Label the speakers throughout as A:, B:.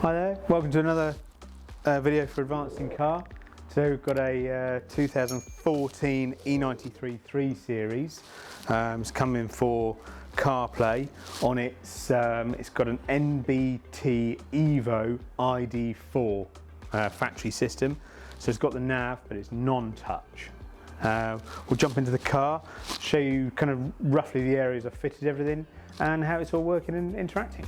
A: Hi there, welcome to another video for Advanced in Car. Today we've got a 2014 E93 3 Series. It's coming for CarPlay. On it's got an NBT Evo ID4 factory system. So it's got the nav, but it's non-touch. We'll jump into the car, show you kind of roughly the areas I've fitted everything and how it's all working and interacting.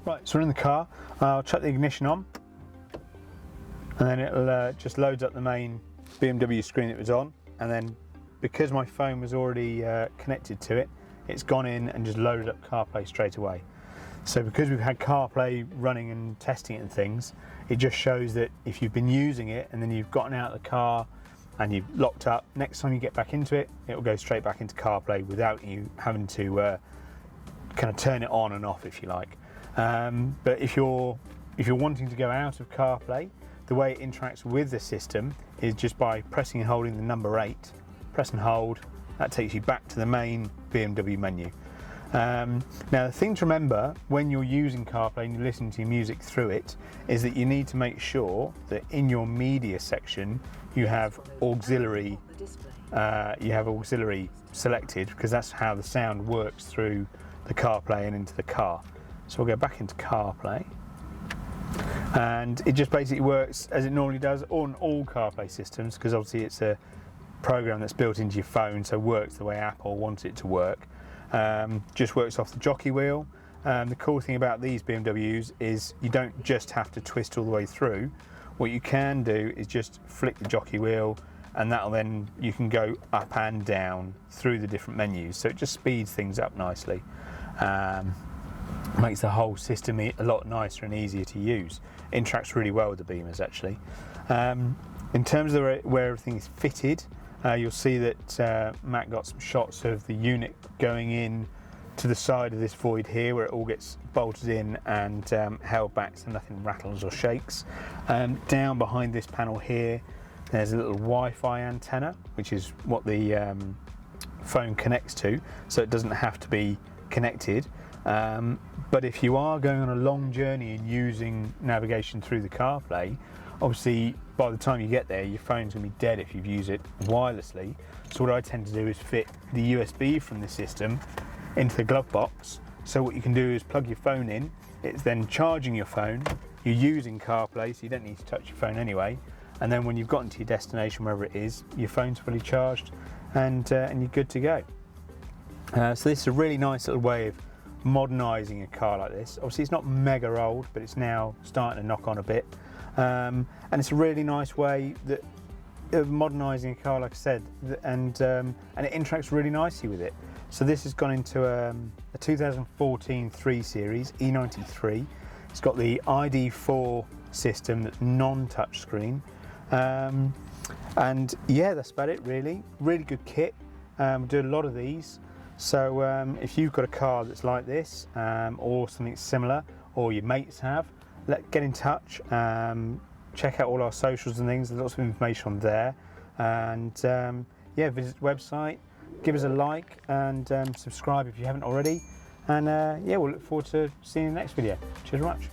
A: Right, so we're in the car. I'll chuck the ignition on, and then it'll just loads up the main BMW screen it was on, and then because my phone was already connected to it, it's gone in and just loaded up CarPlay straight away. So because we've had CarPlay running and testing it and things, it just shows that if you've been using it and then you've gotten out of the car and you've locked up, next time you get back into it, it will go straight back into CarPlay without you having to kind of turn it on and off, if you like. But if you're wanting to go out of CarPlay, the way it interacts with the system is just by pressing and holding the number 8, press and hold, that takes you back to the main BMW menu. Now the thing to remember when you're using CarPlay and you're listening to your music through it is that you need to make sure that in your media section you have auxiliary selected, because that's how the sound works through the CarPlay and into the car. So we'll go back into CarPlay, and it just basically works as it normally does on all CarPlay systems, because obviously it's a program that's built into your phone, so works the way Apple wants it to work. Just works off the jockey wheel. The cool thing about these BMWs is you don't just have to twist all the way through. What you can do is just flick the jockey wheel, and that'll then, you can go up and down through the different menus, so it just speeds things up nicely. Makes the whole system a lot nicer and easier to use. Interacts really well with the Beamers actually. In terms of where everything is fitted, you'll see that Matt got some shots of the unit going in to the side of this void here, where it all gets bolted in and held back so nothing rattles or shakes. Down behind this panel here, there's a little Wi-Fi antenna, which is what the phone connects to, so it doesn't have to be connected. But if you are going on a long journey and using navigation through the CarPlay, obviously by the time you get there your phone's going to be dead if you've used it wirelessly. So what I tend to do is fit the USB from the system into the glove box. So what you can do is plug your phone in, it's then charging your phone, you're using CarPlay so you don't need to touch your phone anyway, and then when you've gotten to your destination, wherever it is, your phone's fully charged and you're good to go. So this is a really nice little way of modernising a car like this. Obviously it's not mega old, but it's now starting to knock on a bit, and it's a really nice way of modernising a car, like I said, and it interacts really nicely with it. So this has gone into a 2014 3 Series E93. It's got the ID4 system that's non-touch screen, and yeah, that's about it really. Really good kit. We do a lot of these. So if you've got a car that's like this, or something similar, or your mates have, get in touch. Check out all our socials and things. There's lots of information on there. And yeah, visit the website, give us a like, and subscribe if you haven't already. And yeah, we'll look forward to seeing you in the next video. Cheers very much.